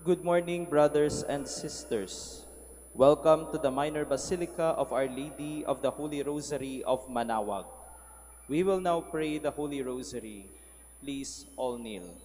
Good morning, brothers and sisters. Welcome to the Minor Basilica of Our Lady of the Holy Rosary of Manaoag. We will now pray the Holy Rosary. Please all kneel.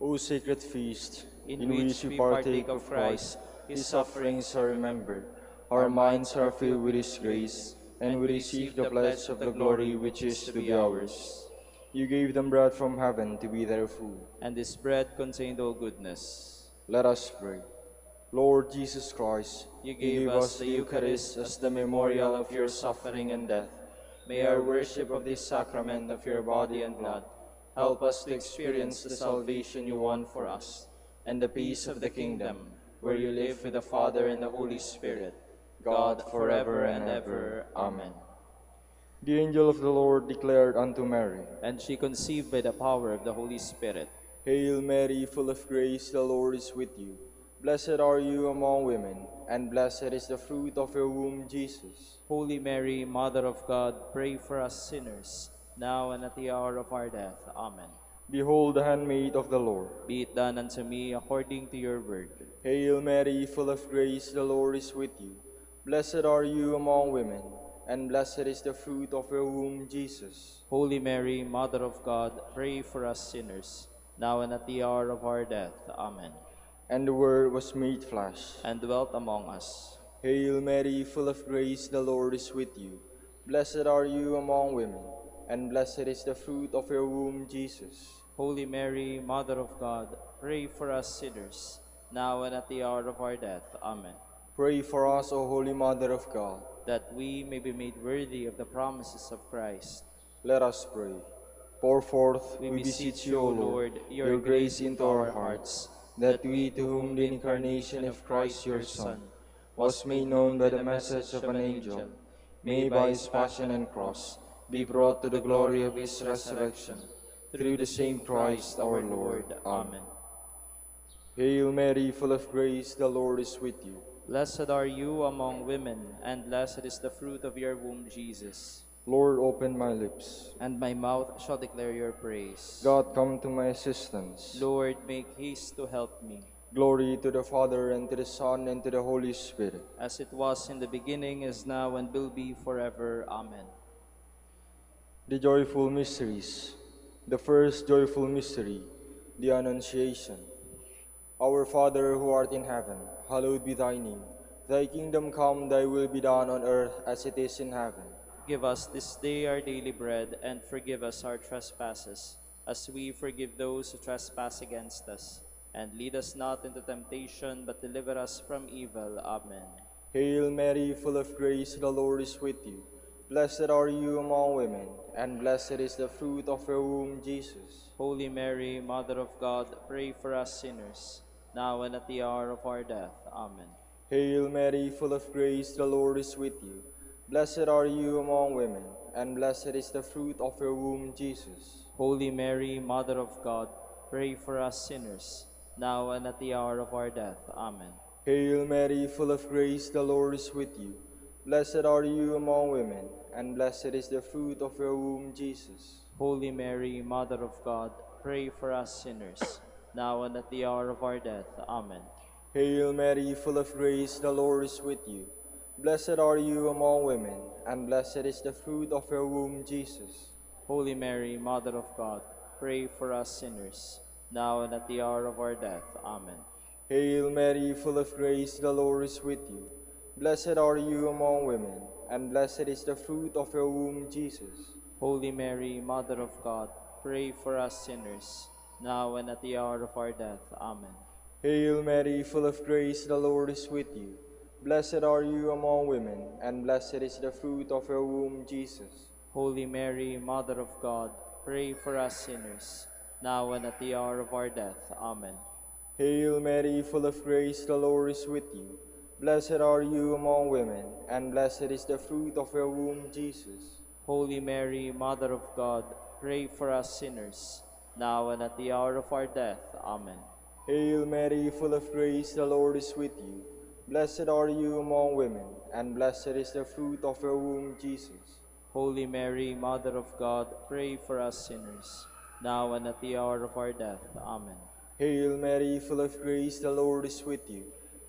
O sacred feast, In in which which we we partake partake of of Christ, Christ, His His sufferings sufferings are are remembered, remembered. our Our minds minds are are filled filled with with His His grace, grace, and and we we receive receive the the pledge pledge of of the the glory glory which which is is to to be be ours. ours. You gave them bread from heaven to be their food. And this bread contained all goodness. Let us pray. Lord Jesus Christ, You you gave gave us us the the Eucharist Eucharist as as the the memorial memorial of of your your suffering suffering and and death. death. May May our our worship worship of of this this sacrament sacrament of of your your body body and and blood blood help us to experience experience the the salvation you won for us, and the peace of the kingdom, where you live with the Father and the Holy Spirit, God forever and ever. Amen. The angel of the Lord declared unto Mary, And she conceived by the power of the Holy Spirit. Hail Mary, full of grace, the Lord is with you. Blessed are you among women, and blessed is the fruit of your womb, Jesus. Holy Mary, Mother of God, pray for us sinners, now and at the hour of our death. Amen. Behold the handmaid of the Lord. Be it done unto me according to your word. Hail Mary, full of grace, the Lord is with you. Blessed are you among women, and blessed is the fruit of your womb, Jesus. Holy Mary, Mother of God, pray for us sinners, now and at the hour of our death. Amen. And the Word was made flesh, And dwelt among us. Hail Mary, full of grace, the Lord is with you. Blessed are you among women, and blessed is the fruit of your womb, Jesus. Holy Mary, Mother of God, pray for us sinners, now and at the hour of our death. Amen. Pray for us, O Holy Mother of God. That we may be made worthy of the promises of Christ. Let us pray. Pour forth, We we beseech beseech you, you, O O Lord, Lord, your your grace grace into into our our hearts, hearts, that we, to whom the incarnation of Christ your Son was made known by the message of an angel, may by his passion and cross be brought to the glory of his resurrection, through the same Christ our Lord. Amen. Hail Mary, full of grace, the Lord is with you. Blessed are you among women, and blessed is the fruit of your womb, Jesus. Lord, open my lips. And my mouth shall declare your praise. God, come to my assistance. Lord, make haste to help me. Glory to the Father, and to the Son, and to the Holy Spirit. As it was in the beginning, is now, and will be forever. Amen. The joyful mysteries. The first joyful mystery, the Annunciation. Our Father who art in heaven, hallowed be thy name. Thy kingdom come, thy will be done on earth as it is in heaven. Give us this day our daily bread, and forgive us our trespasses, as we forgive those who trespass against us. And lead us not into temptation, but deliver us from evil. Amen. Hail Mary, full of grace, the Lord is with you. Blessed are you among women, and blessed is the fruit of your womb, Jesus. Holy Mary, Mother of God, pray for us sinners, now and at the hour of our death. Amen. Hail Mary, full of grace, the Lord is with you. Blessed are you among women, and blessed is the fruit of your womb, Jesus. Holy Mary, Mother of God, pray for us sinners, now and at the hour of our death. Amen. Hail Mary, full of grace, the Lord is with you. Blessed are you among women, and blessed is the fruit of your womb, Jesus. Holy Mary, Mother of God, pray for us sinners, now and at the hour of our death. Amen. Hail Mary, full of grace, the Lord is with you. Blessed are you among women, and blessed is the fruit of your womb, Jesus. Holy Mary, Mother of God, pray for us sinners, now and at the hour of our death. Amen. Hail Mary, full of grace, the Lord is with you. Blessed are you among women, and blessed is the fruit of your womb, Jesus. Holy Mary, Mother of God, pray for us sinners, now and at the hour of our death. Amen. Hail Mary, full of grace, the Lord is with you. Blessed are you among women, and blessed is the fruit of your womb, Jesus. Holy Mary, Mother of God, pray for us sinners, now and at the hour of our death. Amen. Hail Mary, full of grace, the Lord is with you. Blessed are you among women, and blessed is the fruit of your womb, Jesus. Holy Mary, Mother of God, pray for us sinners, now and at the hour of our death. Amen. Hail Mary, full of grace, the Lord is with you. Blessed are you among women, and blessed is the fruit of your womb, Jesus. Holy Mary, Mother of God, pray for us sinners, now and at the hour of our death. Amen. Hail Mary, full of grace, the Lord is with you.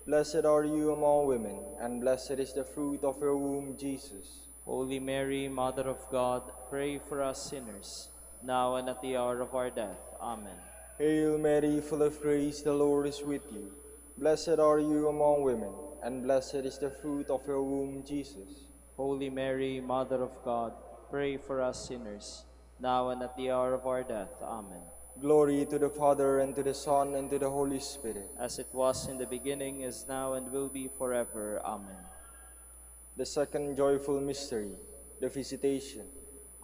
Blessed are you among women, and blessed is the fruit of your womb, Jesus. Holy Mary, Mother of God, pray for us sinners, now and at the hour of our death. Amen. Hail Mary, full of grace, the Lord is with you. Blessed are you among women, and blessed is the fruit of your womb, Jesus. Holy Mary, Mother of God, pray for us sinners, now and at the hour of our death. Amen. Glory to the Father, and to the Son, and to the Holy Spirit. As it was in the beginning, is now, and will be forever. Amen. The second joyful mystery, the Visitation.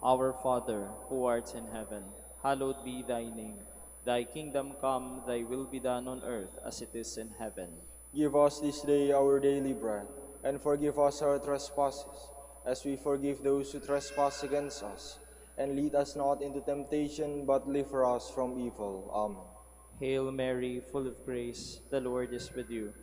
Our Father, who art in heaven, hallowed be thy name. Thy kingdom come, thy will be done on earth as it is in heaven. Give us this day our daily bread, and forgive us our trespasses, as we forgive those who trespass against us. And lead us not into temptation, but deliver us from evil. Amen. Hail Mary, full of grace, the Lord is with you.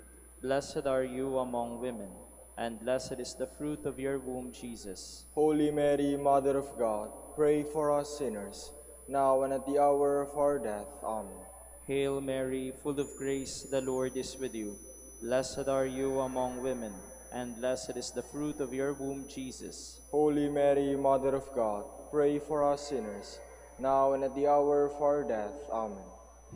Blessed are you among women, and blessed is the fruit of your womb, Jesus. Holy Mary, Mother of God, pray for us sinners, now and at the hour of our death. Amen. Hail Mary, full of grace, the Lord is with you. Blessed are you among women, and blessed is the fruit of your womb, Jesus. Holy Mary, Mother of God, pray for us sinners, now and at the hour of our death. Amen.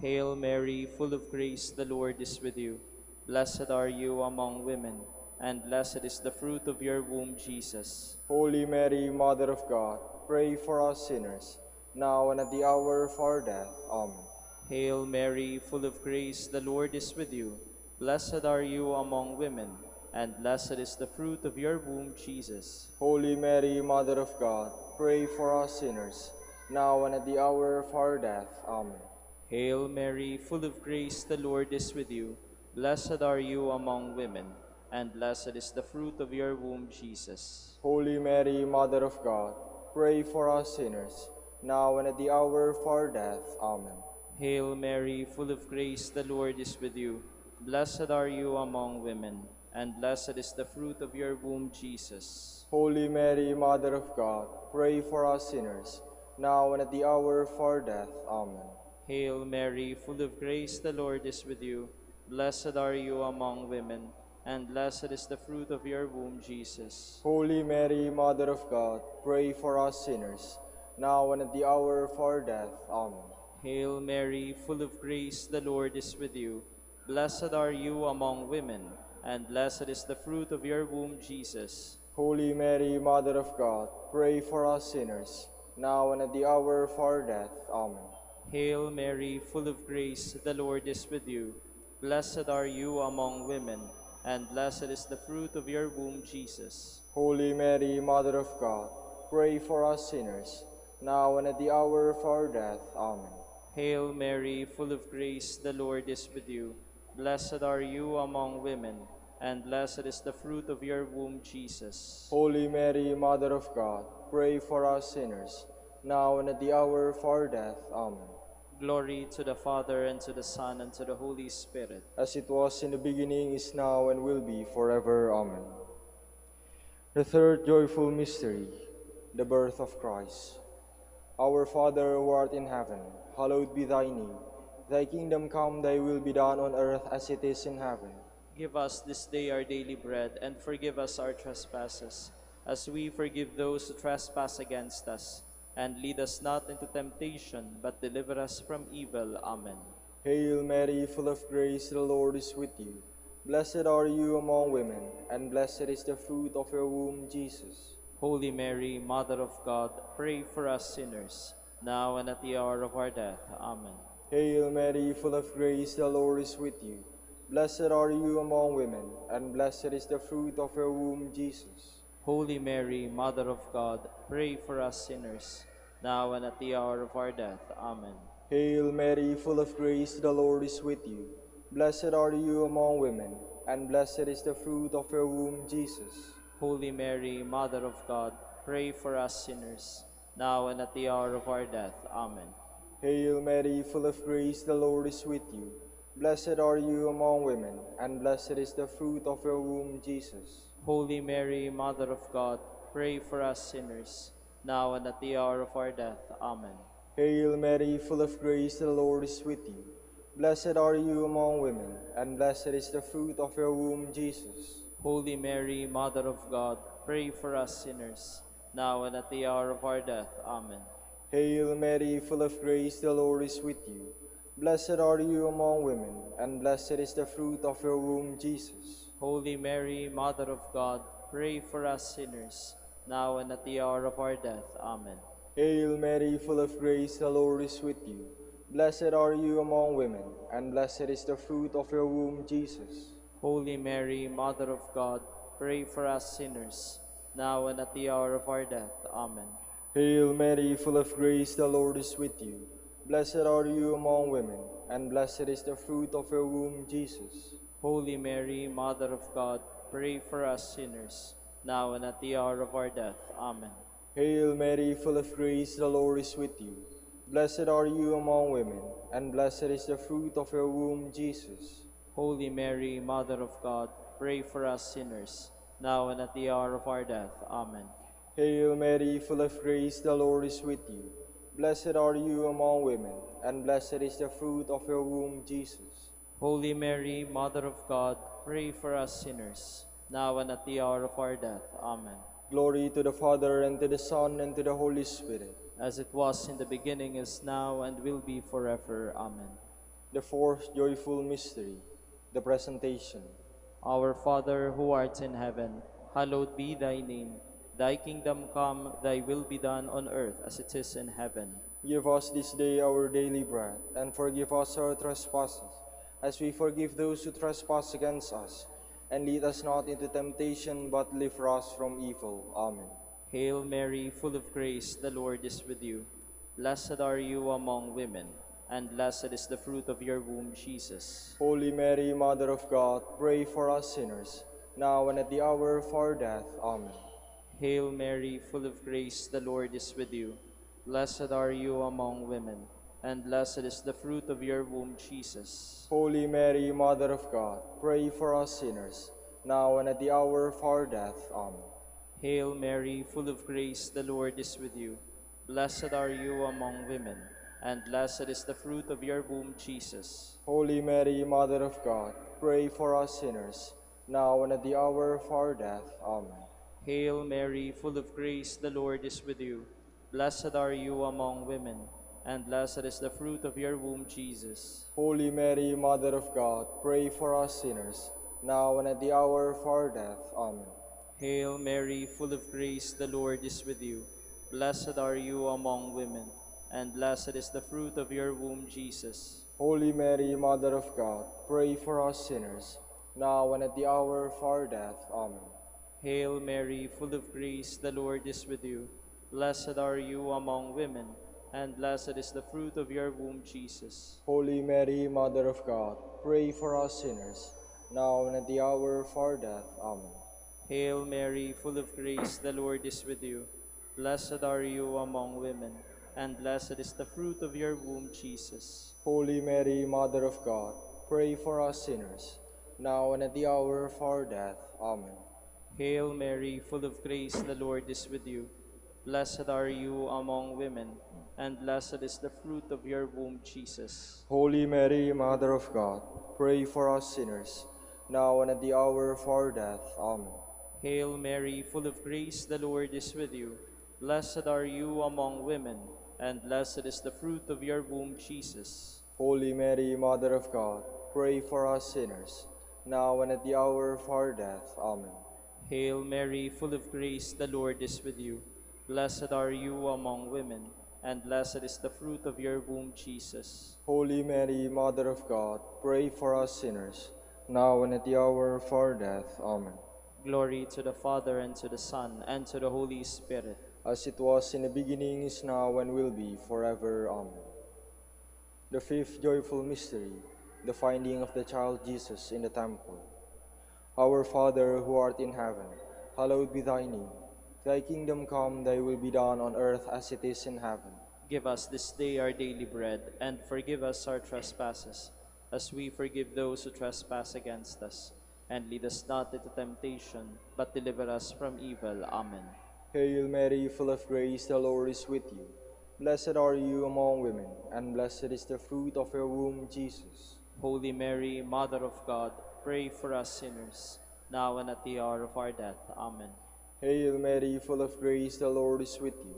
Hail Mary, full of grace, the Lord is with you. Blessed are you among women, and blessed is the fruit of your womb, Jesus. Holy Mary, Mother of God, pray for us sinners, now and at the hour of our death. Amen. Hail Mary, full of grace, the Lord is with you. Blessed are you among women, and blessed is the fruit of your womb, Jesus. Holy Mary, Mother of God, pray for us sinners, now and at the hour of our death. Amen. Hail Mary, full of grace, the Lord is with you. Blessed are you among women, and blessed is the fruit of your womb, Jesus. Holy Mary, Mother of God, pray for us sinners, now and at the hour of our death. Amen. Hail Mary, full of grace, the Lord is with you. Blessed are you among women, and blessed is the fruit of your womb, Jesus. Holy Mary, Mother of God, pray for us sinners, now and at the hour of our death. Amen. Hail Mary, full of grace, the Lord is with you. Blessed are you among women, and blessed is the fruit of your womb, Jesus. Holy Mary, Mother of God, pray for us sinners, now and at the hour of our death. Amen. Hail Mary, full of grace, the Lord is with you. Blessed are you among women, and blessed is the fruit of your womb, Jesus. Holy Mary, Mother of God, pray for us sinners, now and at the hour of our death. Amen. Hail Mary, full of grace, the Lord is with you. Blessed are you among women, and blessed is the fruit of your womb, Jesus. Holy Mary, Mother of God, pray for us sinners, now and at the hour of our death. Amen. Hail Mary, full of grace, the Lord is with you. Blessed are you among women, and blessed is the fruit of your womb, Jesus. Holy Mary, Mother of God, pray for us sinners, now and at the hour of our death. Amen. Glory to the Father, and to the Son, and to the Holy Spirit. As it was in the beginning, is now, and will be forever. Amen. The third joyful mystery, the birth of Christ. Our Father, who art in heaven, hallowed be thy name. Thy kingdom come, thy will be done on earth as it is in heaven. Give us this day our daily bread, and forgive us our trespasses, as we forgive those who trespass against us. And lead us not into temptation, but deliver us from evil. Amen. Hail Mary, full of grace, the Lord is with you. Blessed are you among women, and blessed is the fruit of your womb, Jesus. Holy Mary, Mother of God, pray for us sinners, now and at the hour of our death. Amen. Hail Mary, full of grace, the Lord is with you. Blessed are you among women, and blessed is the fruit of your womb, Jesus. Holy Mary, Mother of God, pray for us sinners, now and at the hour of our death. Amen. Hail Mary, full of grace, the Lord is with you. Blessed are you among women, and blessed is the fruit of your womb, Jesus. Holy Mary, Mother of God, pray for us sinners, now and at the hour of our death. Amen. Hail Mary, full of grace, the Lord is with you. Blessed are you among women, and blessed is the fruit of your womb, Jesus. Holy Mary, Mother of God, pray for us sinners, now and at the hour of our death. Amen. Hail Mary, full of grace, the Lord is with you. Blessed are you among women, and blessed is the fruit of your womb, Jesus. Holy Mary, Mother of God, pray for us sinners, now and at the hour of our death. Amen. Hail Mary, full of grace, the Lord is with you. Blessed are you among women, and blessed is the fruit of your womb, Jesus. Holy Mary, Mother of God, pray for us sinners, now and at the hour of our death. Amen. Hail Mary, full of grace, the Lord is with you. Blessed are you among women, and blessed is the fruit of your womb, Jesus. Holy Mary, Mother of God, pray for us sinners, now and at the hour of our death. Amen. Hail Mary, full of grace, the Lord is with you. Blessed are you among women, and blessed is the fruit of your womb, Jesus. Holy Mary, Mother of God, pray for us sinners, now and at the hour of our death. Amen. Hail Mary, full of grace, the Lord is with you. Blessed are you among women, and blessed is the fruit of your womb, Jesus. Holy Mary, Mother of God, pray for us sinners, now and at the hour of our death. Amen. Hail Mary, full of grace, the Lord is with you. Blessed are you among women, and blessed is the fruit of your womb, Jesus. Holy Mary, Mother of God, pray for us sinners, now and at the hour of our death. Amen. Glory to the Father, and to the Son, and to the Holy Spirit. As it was in the beginning, is now, and will be forever. Amen. The fourth joyful mystery, the presentation. Our Father, who art in heaven, hallowed be thy name. Thy kingdom come, thy will be done on earth as it is in heaven. Give us this day our daily bread, and forgive us our trespasses, as we forgive those who trespass against us. And lead us not into temptation, but deliver us from evil. Amen. Hail Mary, full of grace, the Lord is with you. Blessed are you among women, and blessed is the fruit of your womb, Jesus. Holy Mary, Mother of God, pray for us sinners, now and at the hour of our death. Amen. Hail Mary, full of grace, the Lord is with you. Blessed are you among women, and blessed is the fruit of your womb, Jesus. Holy Mary, Mother of God, pray for us sinners, now and at the hour of our death. Amen. Hail Mary, full of grace, the Lord is with you. Blessed are you among women, and blessed is the fruit of your womb, Jesus. Holy Mary, Mother of God, pray for us sinners, now and at the hour of our death. Amen. Hail Mary, full of grace, the Lord is with you. Blessed are you among women, and blessed is the fruit of your womb, Jesus. Holy Mary, Mother of God, pray for us sinners, now and at the hour of our death. Amen. Hail Mary, full of grace, the Lord is with you. Blessed are you among women, and blessed is the fruit of your womb, Jesus. Holy Mary, Mother of God, pray for us sinners, now and at the hour of our death. Amen. Hail Mary, full of grace, the Lord is with you. Blessed are you among women, and blessed is the fruit of your womb, Jesus. Holy Mary, Mother of God, pray for us sinners, now and at the hour of our death. Amen. Hail Mary, full of grace, the Lord is with you. Blessed are you among women, and blessed is the fruit of your womb, Jesus. Holy Mary, Mother of God, pray for us sinners, now and at the hour of our death. Amen. Hail Mary, full of grace, the Lord is with you. Blessed are you among women, and blessed is the fruit of your womb, Jesus. Holy Mary, Mother of God, pray for us sinners, now and at the hour of our death. Amen. Hail Mary, full of grace, the Lord is with you. Blessed are you among women, and blessed is the fruit of your womb, Jesus. Holy Mary, Mother of God, pray for us sinners, now and at the hour of our death. Amen. Hail Mary, full of grace, the Lord is with you. Blessed are you among women, and blessed is the fruit of your womb, Jesus. Holy Mary, Mother of God, pray for us sinners, now and at the hour of our death. Amen. Glory to the Father, and to the Son, and to the Holy Spirit. As it was in the beginning, is now, and will be forever. Amen. The fifth joyful mystery, the finding of the child Jesus in the temple. Our Father, who art in heaven, hallowed be thy name. Thy kingdom come, thy will be done on earth as it is in heaven. Give us this day our daily bread, and forgive us our trespasses, as we forgive those who trespass against us. And lead us not into temptation, but deliver us from evil. Amen. Hail Mary, full of grace, the Lord is with you. Blessed are you among women, and blessed is the fruit of your womb, Jesus. Holy Mary, Mother of God, pray for us sinners, now and at the hour of our death. Amen. Hail Mary, full of grace, the Lord is with you.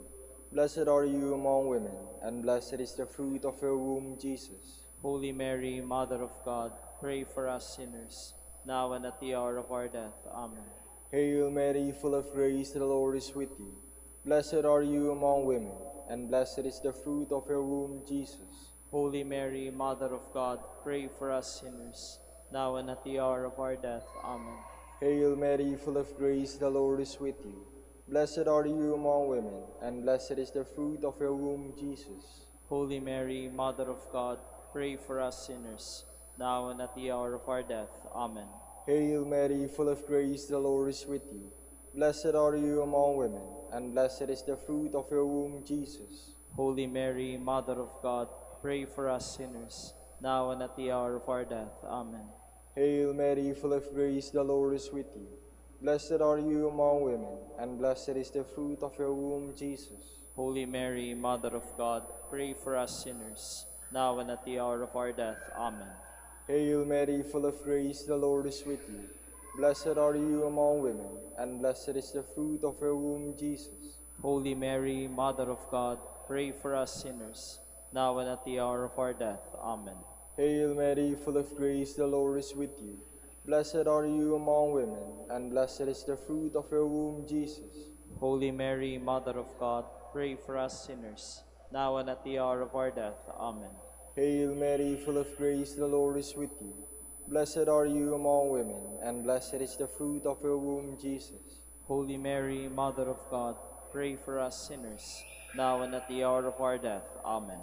Blessed are you among women, and blessed is the fruit of your womb, Jesus. Holy Mary, Mother of God, pray for us sinners, now and at the hour of our death. Amen. Hail Mary, full of grace, the Lord is with you. Blessed are you among women, and blessed is the fruit of your womb, Jesus. Holy Mary, Mother of God, pray for us sinners, now and at the hour of our death. Amen. Hail Mary, full of grace, the Lord is with you. Blessed are you among women, and blessed is the fruit of your womb, Jesus. Holy Mary, Mother of God, pray for us sinners, now and at the hour of our death. Amen. Hail Mary, full of grace, the Lord is with you. Blessed are you among women, and blessed is the fruit of your womb, Jesus. Holy Mary, Mother of God, pray for us sinners, now and at the hour of our death. Amen. Hail Mary, full of grace, the Lord is with you. Blessed are you among women, and blessed is the fruit of your womb, Jesus. Holy Mary, Mother of God, pray for us sinners, now and at the hour of our death. Amen. Hail Mary, full of grace, the Lord is with you. Blessed are you among women, and blessed is the fruit of your womb, Jesus. Holy Mary, Mother of God, pray for us sinners, now and at the hour of our death. Amen. Hail Mary, full of grace, the Lord is with you. Blessed are you among women, and blessed is the fruit of your womb, Jesus. Holy Mary, Mother of God, pray for us sinners, now and at the hour of our death. Amen. Hail Mary, full of grace, the Lord is with you. Blessed are you among women, and blessed is the fruit of your womb, Jesus. Holy Mary, Mother of God, pray for us sinners, now and at the hour of our death. Amen.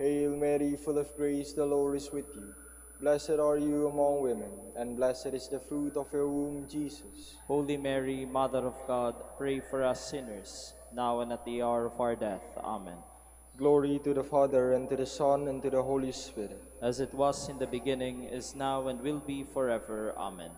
Hail Mary, full of grace, the Lord is with you. Blessed are you among women, and blessed is the fruit of your womb, Jesus. Holy Mary, Mother of God, pray for us sinners, now and at the hour of our death. Amen. Glory to the Father, and to the Son, and to the Holy Spirit. As it was in the beginning, is now, and will be forever. Amen.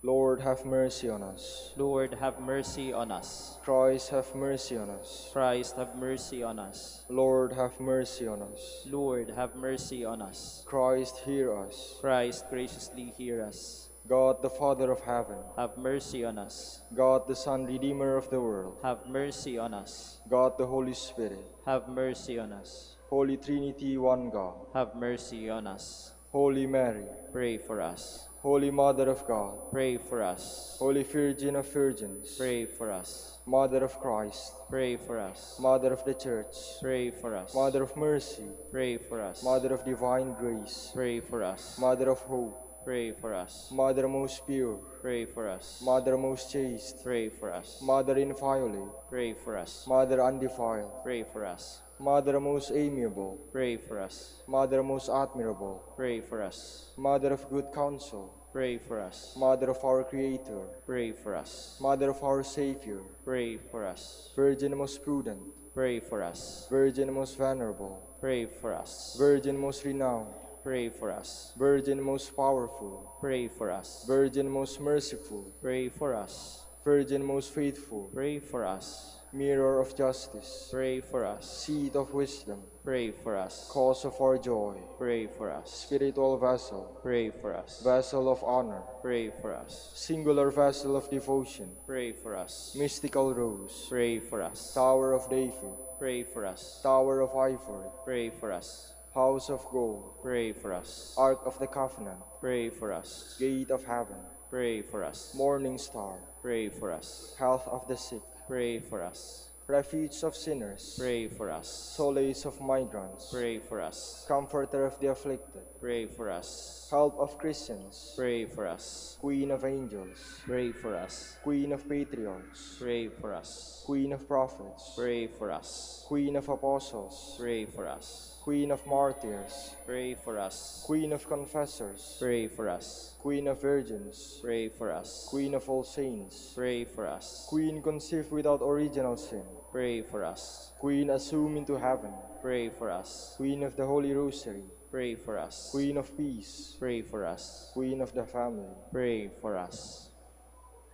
Lord, have mercy on us. Lord, have mercy on us. Christ, have mercy on us. Christ, have mercy on us. Lord, have mercy on us. Lord, have mercy on us. Christ, hear us. Christ, graciously hear us. God, the Father of heaven, Have mercy on us. God, the Son, Redeemer of the world, Have mercy on us. God, the Holy Spirit, Have mercy on us. Holy Trinity, one God, Have mercy on us. Holy Mary, Pray for us. Holy Mother of God, Pray for us. Holy Virgin of Virgins, Pray for us. Mother of Christ, Pray for us. Mother of the Church, Pray for us. Mother of Mercy, Pray for us. Mother of Divine Grace, Pray for us. Mother of Hope, Pray for us. Mother most pure, Pray for us. Mother most chaste, Pray for us. Mother inviolate, Pray for us. Mother undefiled, Pray for us. Mother most amiable, Pray for us. Mother most admirable, Pray for us. Mother of good counsel, Pray for us. Mother of our Creator, Pray for us. Mother of our Savior, Pray for us. Virgin most prudent, Pray for us. Virgin most venerable, Pray for us. Virgin most renowned, Pray for us. Virgin most powerful, Pray for us. Virgin most merciful, Pray for us. Virgin most faithful, Pray for us. Mirror of justice, Pray for us. Seat of wisdom, Pray for us. Cause of our joy, Pray for us. Spiritual vessel, Pray for us. Vessel of honor, Pray for us. Singular vessel of devotion, Pray for us. Mystical rose, Pray for us. Tower of David, Pray for us. Tower of ivory, Pray for us. House of gold, Pray for us. Ark of the covenant, Pray for us. Gate of heaven, Pray for us. Morning star, Pray for us. Health of the sick, Pray for us. Refuge of sinners, Pray for us. Solace of migrants, Pray for us. Comforter of the afflicted, Pray for us. Help of Christians, Pray for us. Queen of angels, Pray for us. Queen of patriarchs, Pray for us. Queen of prophets, Pray for us. Queen of apostles, Pray for us. Queen of martyrs, Pray for us. Queen of confessors, Pray for us. Queen of virgins, Pray for us. Queen of all saints, Pray for us. Queen conceived without original sin, Pray for us. Queen assumed into heaven, Pray for us. Queen of the Holy Rosary, Pray for us. Queen of peace, Pray for us. Queen of the family, Pray for us.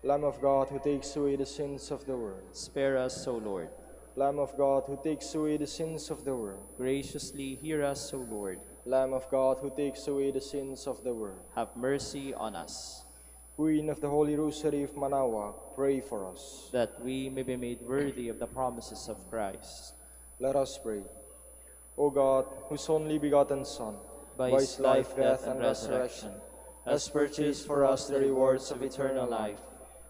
Lamb of God who takes away the sins of the world, Spare us, O Lord. Lamb of God, who takes away the sins of the world. Graciously hear us, O Lord. Lamb of God, who takes away the sins of the world. Have mercy on us, Queen of the Holy Rosary of Manaoag, pray for us. that we may be made worthy of the promises of Christ. Let us pray. O God, whose only begotten Son, By his life, death, and resurrection, has purchased for us the rewards of eternal life,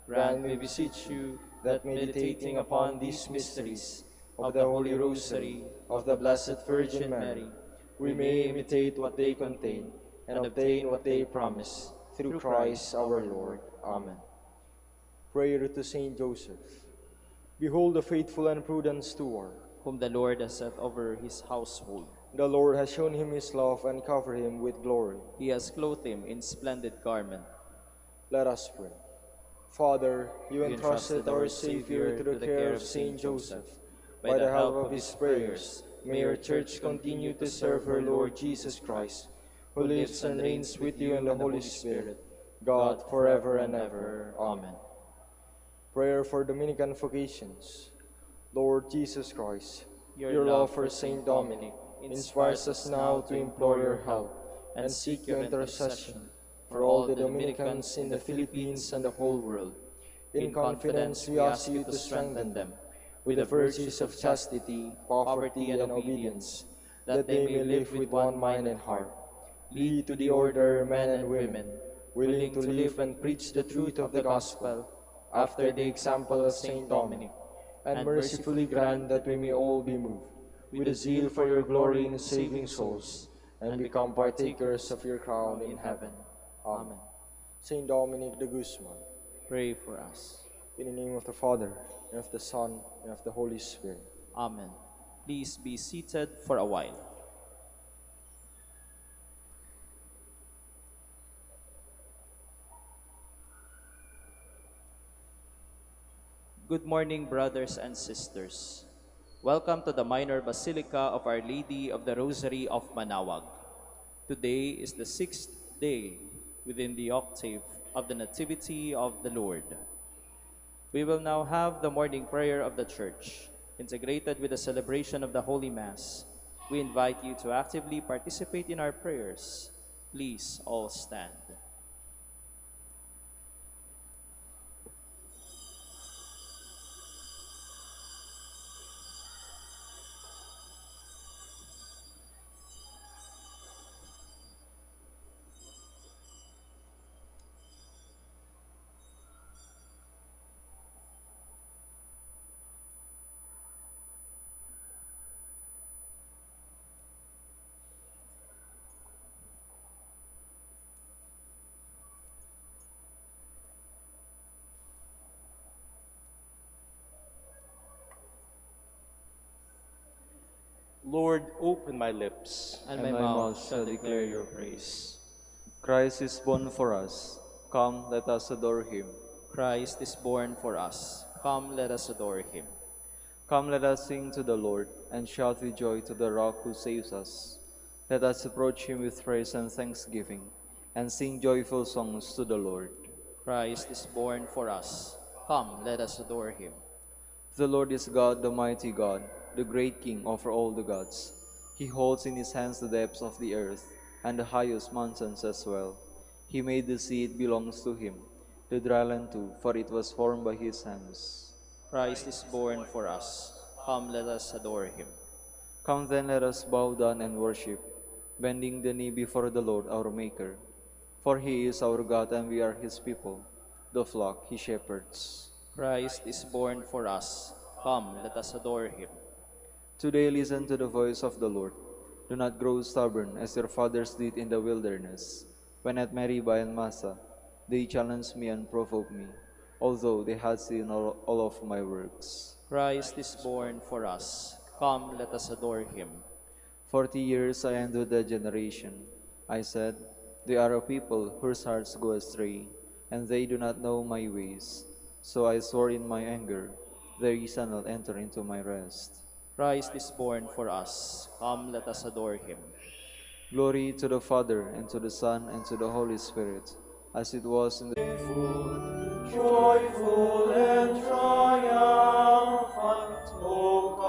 grant, we beseech you, that meditating upon these mysteries of the Holy Rosary of the Blessed Virgin Mary, we may imitate what they contain and obtain what they promise, through Christ our Lord. Amen. Prayer to Saint Joseph. Behold the faithful and prudent steward. Whom the Lord has set over his household. The Lord has shown him his love and covered him with glory. He has clothed him in splendid garment. Let us pray. Father, you entrusted our Savior to the care of Saint Joseph. By the help of his prayers, may your Church continue to serve her Lord Jesus Christ, who lives and reigns with you in the Holy Spirit, God, forever and ever. Amen. Prayer for Dominican vocations. Lord Jesus Christ, your love for Saint Dominic inspires us now to implore your help and seek your intercession for all the Dominicans in the Philippines and the whole world. In confidence, we ask you to strengthen them with the virtues of chastity, poverty, and obedience, that they may live with one mind and heart. Lead to the order men and women, willing to live and preach the truth of the gospel, after the example of Saint Dominic, and mercifully grant that we may all be moved with a zeal for your glory in saving souls, and become partakers of your crown in heaven. Amen. Saint Dominic de Guzman, Pray for us. in the name of the Father, and of the Son, and of the Holy Spirit. Amen. Please be seated for a while. Good morning, brothers and sisters. Welcome to the Minor Basilica of Our Lady of the Rosary of Manaoag. Today is the 6th day within the octave of the Nativity of the Lord. We will now have the morning prayer of the Church, integrated with the celebration of the Holy Mass. We invite you to actively participate in our prayers. Please all stand. Lord, open my lips, And my mouth shall declare your praise. Christ is born for us. Come, let us adore him. Christ is born for us. Come, let us adore him. Come, let us sing to the Lord, and shout with joy to the rock who saves us. Let us approach him with praise and thanksgiving, and sing joyful songs to the Lord. Christ is born for us. Come, let us adore him. The Lord is God, the mighty God, the great King over all the gods. He holds in his hands the depths of the earth, and the highest mountains as well. He made the sea, it belongs to him, the dry land too, for it was formed by his hands. Christ is born for us. Come, let us adore him. Come then, let us bow down and worship, bending the knee before the Lord our Maker. For he is our God, and we are his people, the flock he shepherds. Christ is born for us. Come, let us adore him. Today listen to the voice of the Lord. Do not grow stubborn as your fathers did in the wilderness, when at Meribah and Massa they challenged me and provoked me, although they had seen all of my works. Christ is born for us. Come, let us adore him. 40 years I endured the generation. I said, they are a people whose hearts go astray, and they do not know my ways. So I swore in my anger, they shall not enter into my rest. Christ is born for us. Come, let us adore him. Glory to the Father, and to the Son, and to the Holy Spirit, as it was in the Joyful and triumphant, O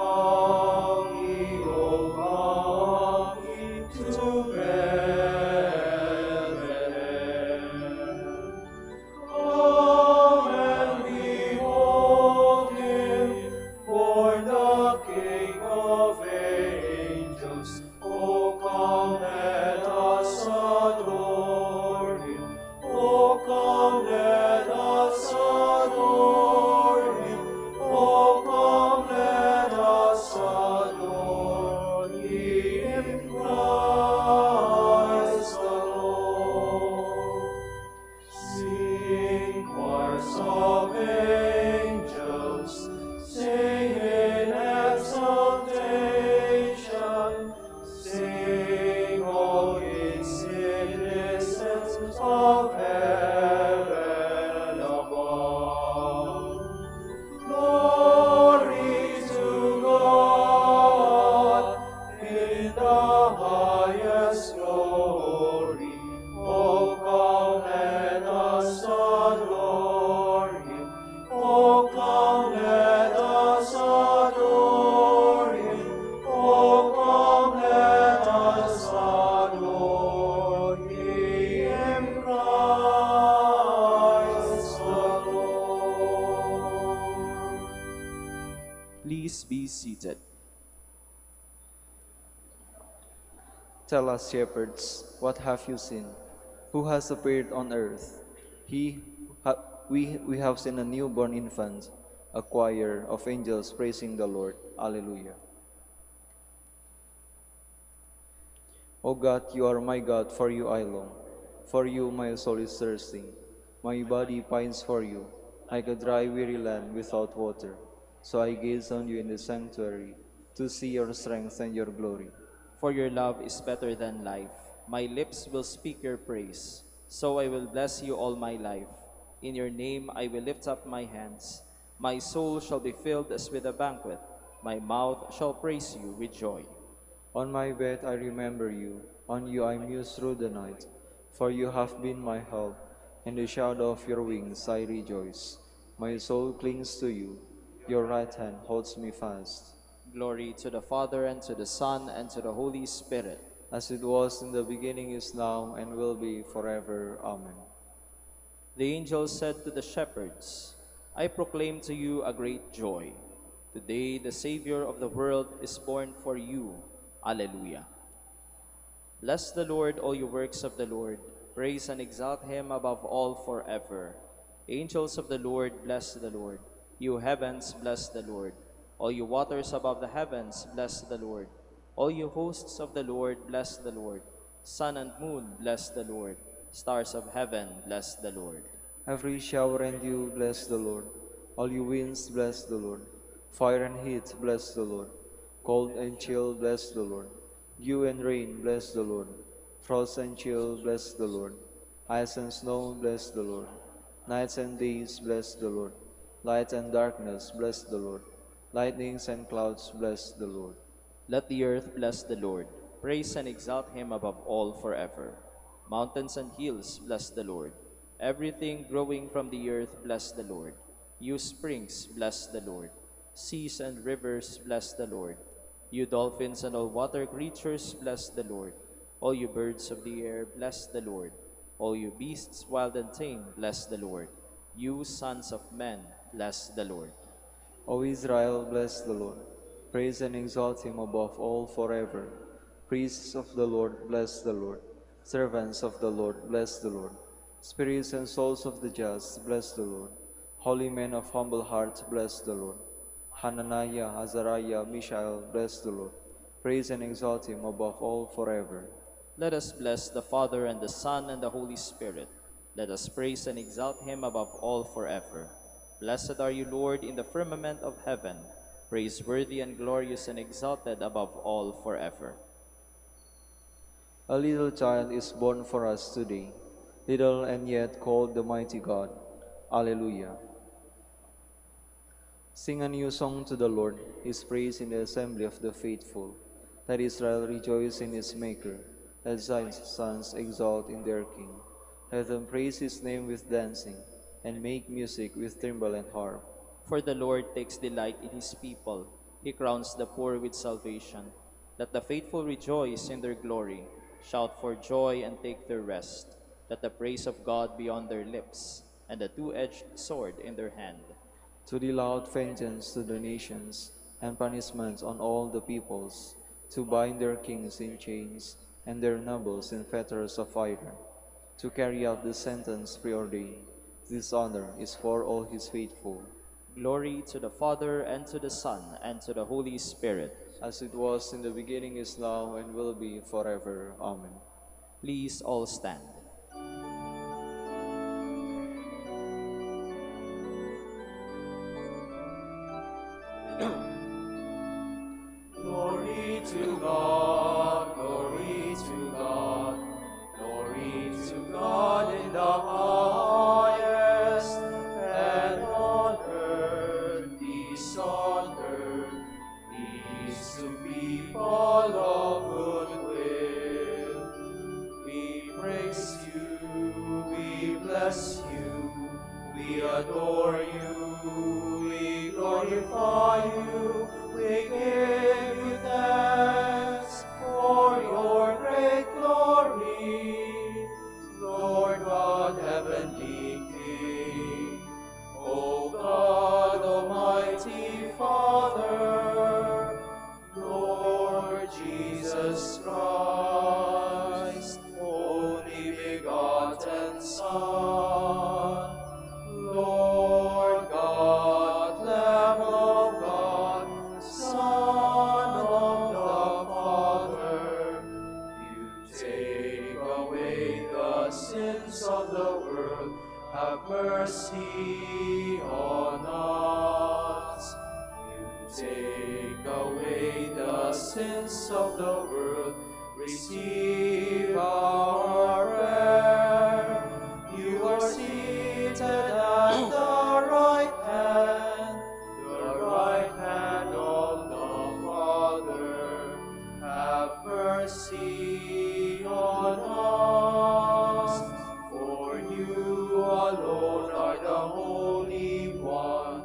Tell us, shepherds, what have you seen? Who has appeared on earth? We have seen a newborn infant, a choir of angels praising the Lord. Alleluia. O God, you are my God, for you I long. For you my soul is thirsting. My body pines for you, like a dry, weary land without water. So I gaze on you in the sanctuary, to see your strength and your glory. For your love is better than life. My lips will speak your praise. So I will bless you all my life. In your name I will lift up my hands. My soul shall be filled as with a banquet. My mouth shall praise you with joy. On my bed I remember you, on you I muse through the night. For you have been my help, in the shadow of your wings I rejoice. My soul clings to you, your right hand holds me fast. Glory to the Father, and to the Son, and to the Holy Spirit. As it was in the beginning, is now, and will be forever. Amen. The angel said to the shepherds, I proclaim to you a great joy. Today the Savior of the world is born for you. Alleluia. Bless the Lord, all you works of the Lord. Praise and exalt him above all forever. Angels of the Lord, bless the Lord. You heavens, bless the Lord. All you waters above the heavens, bless the Lord. All you hosts of the Lord, bless the Lord. Sun and moon, bless the Lord. Stars of heaven, bless the Lord. Every shower and dew, bless the Lord. All you winds, bless the Lord. Fire and heat, bless the Lord. Cold and chill, bless the Lord. Dew and rain, bless the Lord. Frost and chill, bless the Lord. Ice and snow, bless the Lord. Nights and days, bless the Lord. Light and darkness, bless the Lord. Lightnings and clouds, bless the Lord. Let the earth bless the Lord. Praise and exalt him above all forever. Mountains and hills, bless the Lord. Everything growing from the earth, bless the Lord. You springs, bless the Lord. Seas and rivers, bless the Lord. You dolphins and all water creatures, bless the Lord. All you birds of the air, bless the Lord. All you beasts wild and tame, bless the Lord. You sons of men, bless the Lord. O Israel, bless the Lord. Praise and exalt him above all forever. Priests of the Lord, bless the Lord. Servants of the Lord, bless the Lord. Spirits and souls of the just, bless the Lord. Holy men of humble heart, bless the Lord. Hananiah, Azariah, Mishael, bless the Lord. Praise and exalt him above all forever. Let us bless the Father and the Son and the Holy Spirit. Let us praise and exalt him above all forever. Blessed are you, Lord, in the firmament of heaven, praiseworthy and glorious and exalted above all forever. A little child is born for us today, little and yet called the mighty God. Alleluia. Sing a new song to the Lord, his praise in the assembly of the faithful. Let Israel rejoice in his Maker. Let Zion's sons exalt in their King. Let them praise his name with dancing, and make music with timbrel and harp. For the Lord takes delight in his people. He crowns the poor with salvation. Let the faithful rejoice in their glory. Shout for joy and take their rest. Let the praise of God be on their lips, and the two-edged sword in their hand. To deal out vengeance to the nations, and punishments on all the peoples, to bind their kings in chains, and their nobles in fetters of iron, to carry out the sentence preordained. This honor is for all his faithful. Glory to the Father, and to the Son, and to the Holy Spirit. As it was in the beginning, is now, and will be forever. Amen. Please all stand. Glory to God, glory to God, glory to God in the highest, and on earth peace on earth, peace to people of good will. We praise you, we bless you, we adore you, we glorify you, we give you thanks for your great glory, Lord God, heavenly King. O God, Almighty Father, Lord Jesus Christ. sins of the world, have mercy on us. You take away the sins of the world, receive our prayer. You are seated at the right hand of the Father. Have mercy on us, for you alone are the Holy One.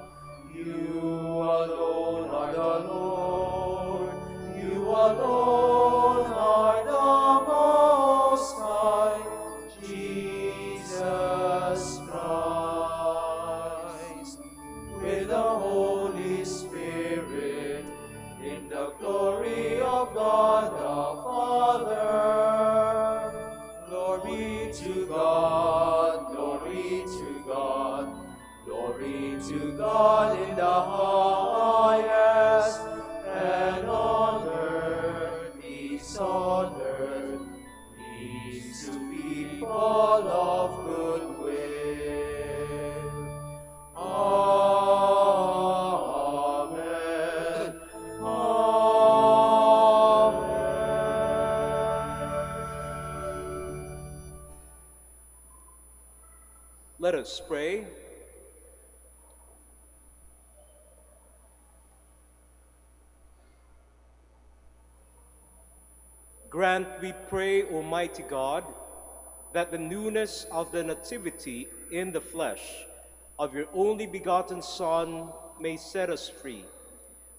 You alone are the Lord. You alone are the Most High, Jesus Christ. With the Holy Spirit, in the glory of God the Father. Glory to God, glory to God, glory to God in the highest, and on earth peace on earth, peace to people of good will. Amen. Amen. Let us pray. Grant, we pray, Almighty God, that the newness of the Nativity in the flesh of your only begotten Son may set us free.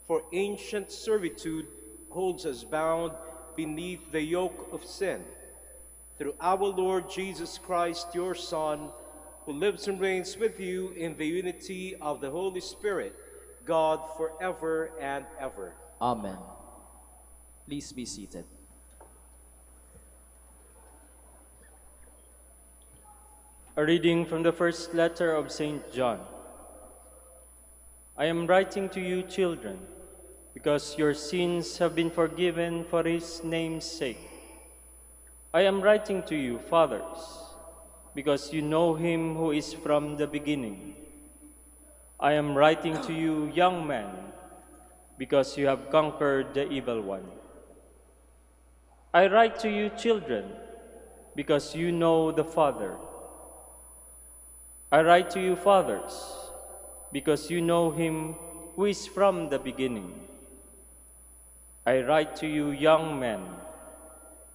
For ancient servitude holds us bound beneath the yoke of sin. Through our Lord Jesus Christ, your Son, who lives and reigns with you in the unity of the Holy Spirit, God forever and ever. Amen. Please be seated. A reading from the first letter of St. John. I am writing to you, children, because your sins have been forgiven for his name's sake. I am writing to you, fathers, because you know him who is from the beginning. I am writing to you, young men, because you have conquered the evil one. I write to you, children, because you know the Father. I write to you, fathers, because you know him who is from the beginning. I write to you, young men,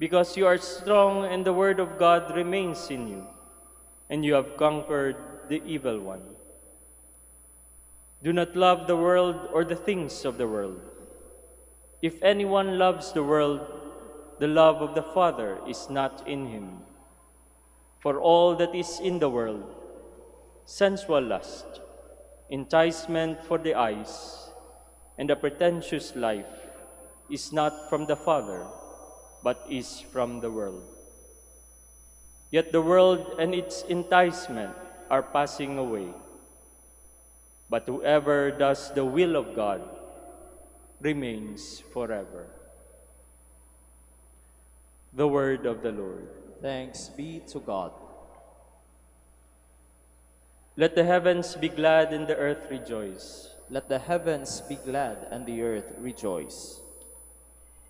because you are strong and the word of God remains in you, and you have conquered the evil one. Do not love the world or the things of the world. If anyone loves the world, the love of the Father is not in him. For all that is in the world, sensual lust, enticement for the eyes, and a pretentious life is not from the Father, but is from the world. Yet the world and its enticement are passing away. But whoever does the will of God remains forever. The word of the Lord. Thanks be to God. Let the heavens be glad and the earth rejoice. Let the heavens be glad and the earth rejoice.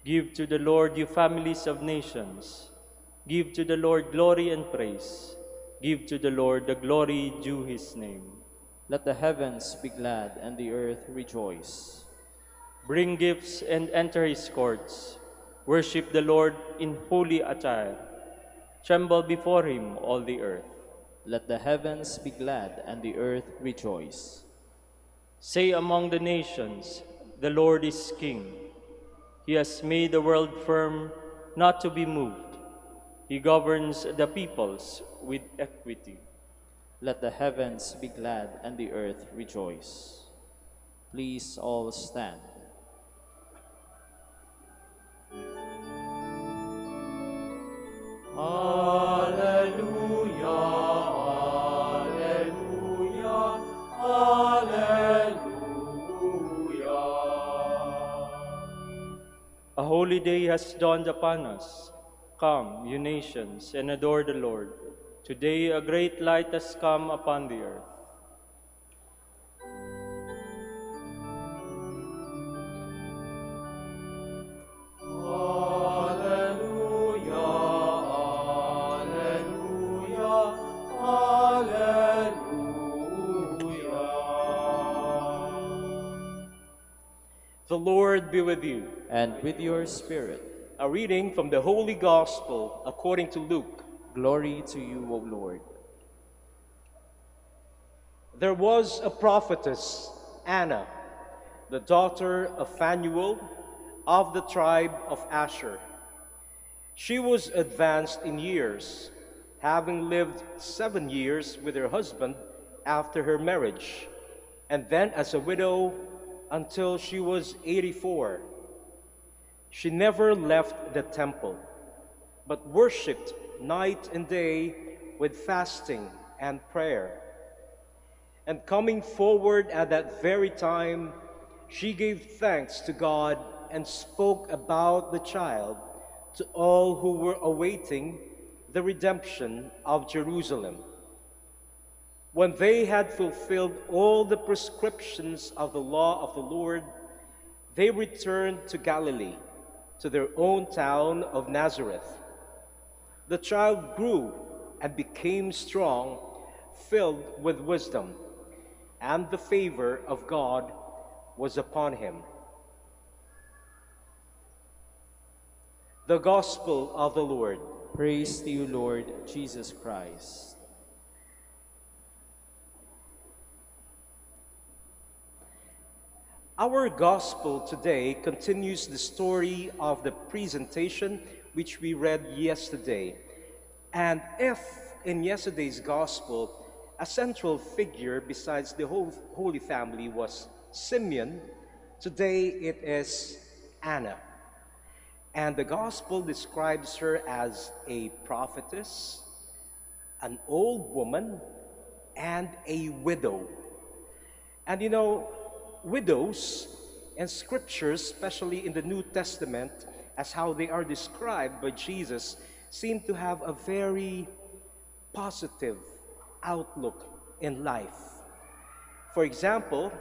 Give to the Lord, you families of nations. Give to the Lord glory and praise. Give to the Lord the glory due his name. Let the heavens be glad and the earth rejoice. Bring gifts and enter his courts. Worship the Lord in holy attire. Tremble before him, all the earth. Let the heavens be glad and the earth rejoice. Say among the nations, the Lord is king. He has made the world firm, not to be moved. He governs the peoples with equity. Let the heavens be glad and the earth rejoice. Please all stand. Alleluia, alleluia, alleluia. A holy day has dawned upon us. Come, you nations, and adore the Lord. Today a great light has come upon the earth. The Lord be with you. And with your spirit. A reading from the Holy Gospel according to Luke. Glory to you, O Lord. There was a prophetess, Anna, the daughter of Phanuel of the tribe of Asher. She was advanced in years, having lived 7 years with her husband after her marriage, and then as a widow until she was 84. She never left the temple, but worshipped night and day with fasting and prayer. And coming forward at that very time, she gave thanks to God and spoke about the child to all who were awaiting the redemption of Jerusalem. When they had fulfilled all the prescriptions of the law of the Lord, they returned to Galilee, to their own town of Nazareth. The child grew and became strong, filled with wisdom, and the favor of God was upon him. The Gospel of the Lord. Praise to you, Lord Jesus Christ. Our Gospel today continues the story of the presentation which we read yesterday. And if in yesterday's Gospel, a central figure besides the whole Holy Family was Simeon, today it is Anna. And the Gospel describes her as a prophetess, an old woman, and a widow. And you know, widows in Scriptures, especially in the New Testament, as how they are described by Jesus, seem to have a very positive outlook in life. For example,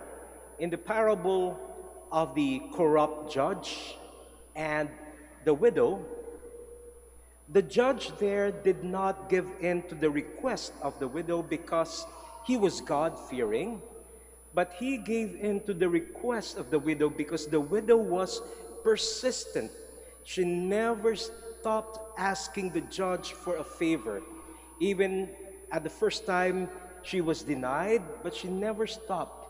in the parable of the corrupt judge and the widow, the judge there did not give in to the request of the widow because he was God-fearing, but he gave in to the request of the widow because the widow was persistent. She never stopped asking the judge for a favor. Even at the first time, she was denied, but she never stopped.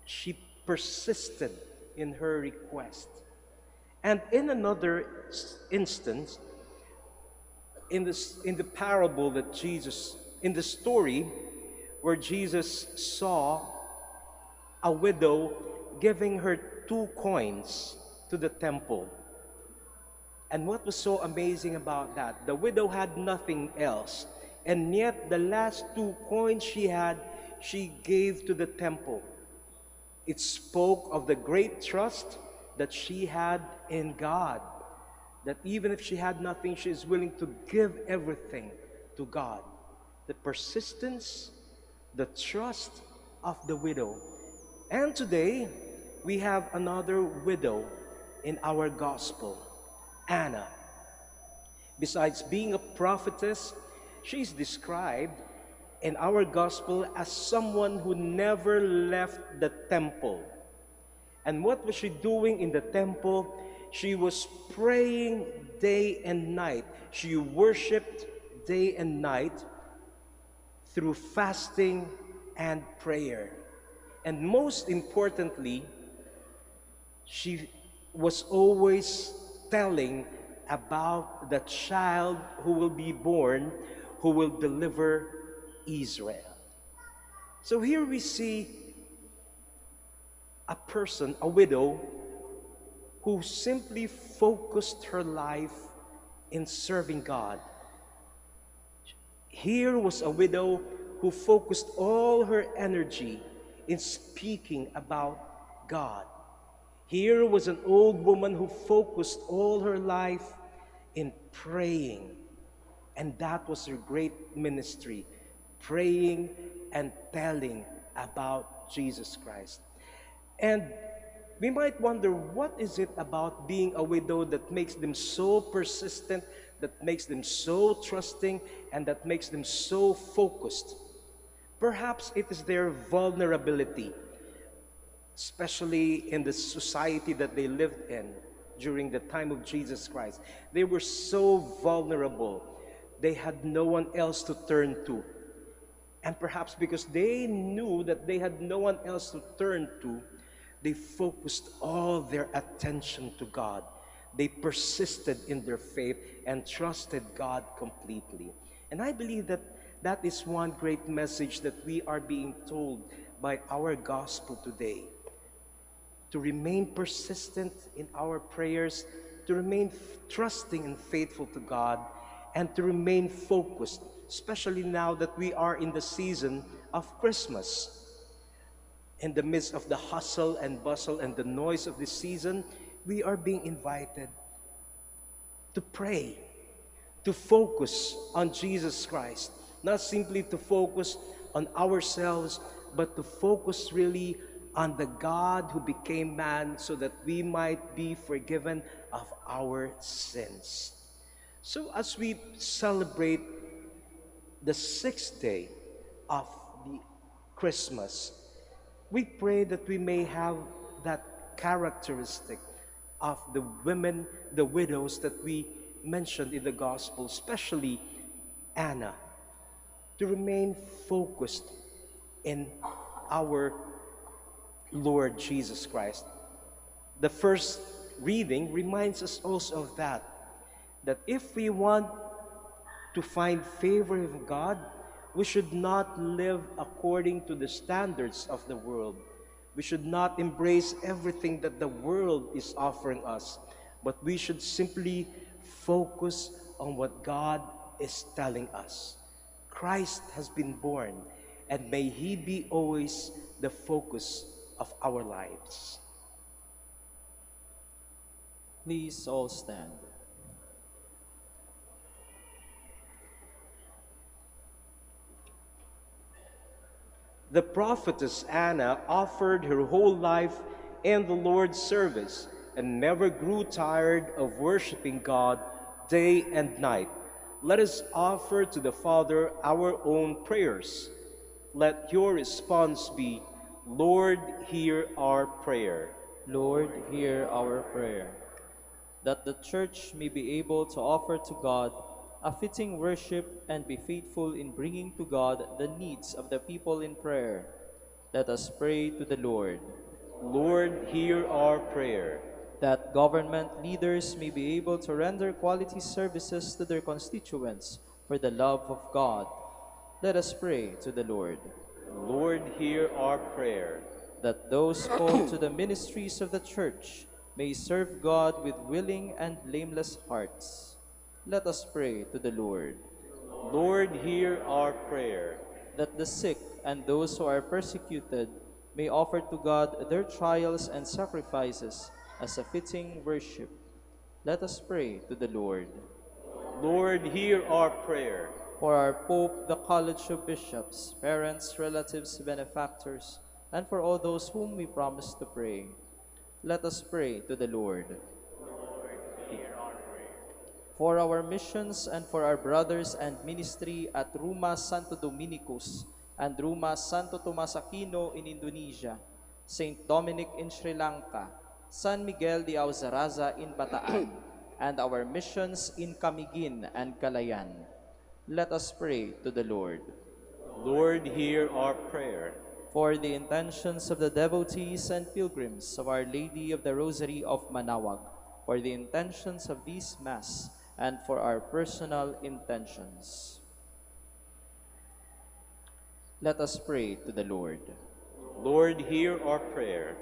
She persisted in her request. And in another instance, in the parable that Jesus, in the story where Jesus saw a widow giving her 2 coins to the temple. And what was so amazing about that? The widow had nothing else, and yet the last 2 coins she had, she gave to the temple. It spoke of the great trust that she had in God, that even if she had nothing, she is willing to give everything to God. The persistence, the trust of the widow. And today, we have another widow in our gospel, Anna. Besides being a prophetess, she's described in our gospel as someone who never left the temple. And what was she doing in the temple? She was praying day and night. She worshiped day and night through fasting and prayer. And most importantly, she was always telling about the child who will be born, who will deliver Israel. So here we see a person, a widow, who simply focused her life in serving God. Here was a widow who focused all her energy in speaking about God. Here was an old woman who focused all her life in praying And that was her great ministry, praying and telling about Jesus Christ. And we might wonder, what is it about being a widow that makes them so persistent, that makes them so trusting, and that makes them so focused? Perhaps it is their vulnerability, especially in the society that they lived in during the time of Jesus Christ. They were so vulnerable. They had no one else to turn to. And perhaps because they knew that they had no one else to turn to, they focused all their attention to God. They persisted in their faith and trusted God completely. And I believe that that is one great message that we are being told by our gospel today. To remain persistent in our prayers, to remain trusting and faithful to God, and to remain focused, especially now that we are in the season of Christmas. In the midst of the hustle and bustle and the noise of this season, we are being invited to pray, to focus on Jesus Christ, not simply to focus on ourselves, but to focus really on the God who became man so that we might be forgiven of our sins. So as we celebrate the 6th day of the Christmas, we pray that we may have that characteristic of the women, the widows that we mentioned in the gospel, especially Anna, to remain focused in our Lord Jesus Christ. The first reading reminds us also of that if we want to find favor of God, we should not live according to the standards of the world. We should not embrace everything that the world is offering us, but we should simply focus on what God is telling us. Christ has been born, and may He be always the focus of our lives. Please all stand. The prophetess Anna offered her whole life in the Lord's service and never grew tired of worshiping God day and night. Let us offer to the Father our own prayers. Let your response be, Lord, hear our prayer. Lord, hear our prayer. That the Church may be able to offer to God a fitting worship and be faithful in bringing to God the needs of the people in prayer. Let us pray to the Lord. Lord, hear our prayer. That government leaders may be able to render quality services to their constituents for the love of God. Let us pray to the Lord. Lord, hear our prayer. That those called to the ministries of the Church may serve God with willing and blameless hearts. Let us pray to the Lord. Lord, hear our prayer. That the sick and those who are persecuted may offer to God their trials and sacrifices as a fitting worship. Let us pray to the Lord. Lord, hear our prayer. For our Pope, the College of Bishops, parents, relatives, benefactors, and for all those whom we promise to pray, let us pray to the Lord. For our missions and for our brothers and ministry at Ruma Santo Dominicus and Ruma Santo Tomas Aquino in Indonesia, Saint Dominic in Sri Lanka, San Miguel de Auzaraza in Bataan, and our missions in Camiguin and Calayan. Let us pray to the Lord. Lord, hear our prayer. For the intentions of the devotees and pilgrims of Our Lady of the Rosary of Manaoag, for the intentions of this Mass, and for our personal intentions. Let us pray to the Lord. Lord, hear our prayer.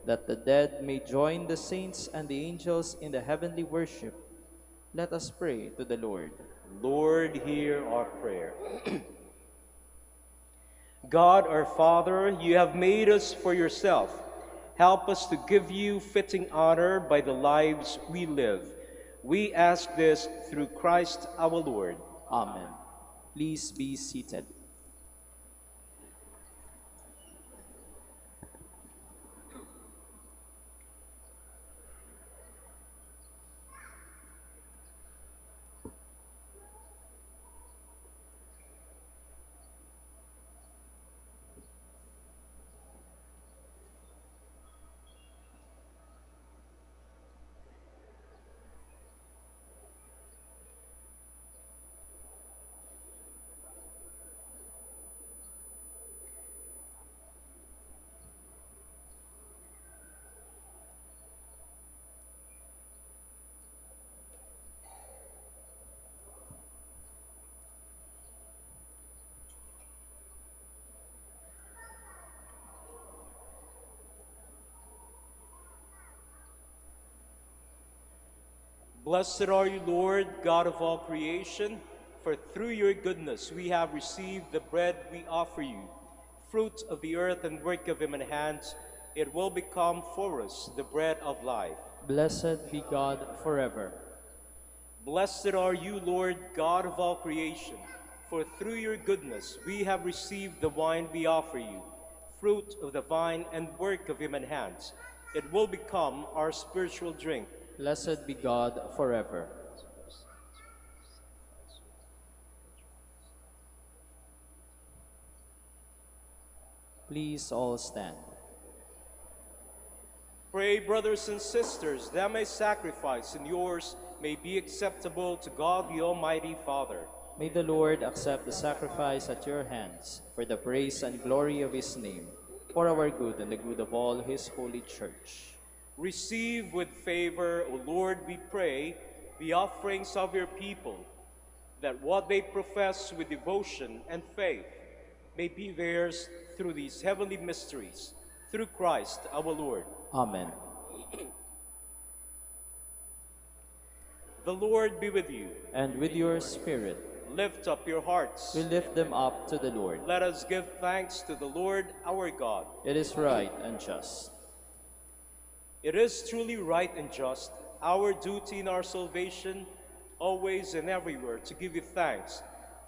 That the dead may join the saints and the angels in the heavenly worship, let us pray to the Lord. Lord, hear our prayer. God, our Father, you have made us for yourself. Help us to give you fitting honor by the lives we live. We ask this through Christ our Lord. Amen. Please be seated. Blessed are you, Lord, God of all creation, for through your goodness we have received the bread we offer you, fruit of the earth and work of human hands. It will become for us the bread of life. Blessed be God forever. Blessed are you, Lord, God of all creation, for through your goodness we have received the wine we offer you, fruit of the vine and work of human hands. It will become our spiritual drink. Blessed be God forever. Please all stand. Pray, brothers and sisters, that my sacrifice and yours may be acceptable to God the Almighty Father. May the Lord accept the sacrifice at your hands for the praise and glory of his name, for our good and the good of all his holy church. Receive with favor, O Lord, we pray, the offerings of your people, that what they profess with devotion and faith may be theirs through these heavenly mysteries, through Christ our Lord. Amen. The Lord be with you. And with your spirit, Lift up your hearts. we lift them up to the Lord. Let us give thanks to the Lord our God. It is right and just. It is truly right and just, our duty in our salvation, always and everywhere, to give you thanks,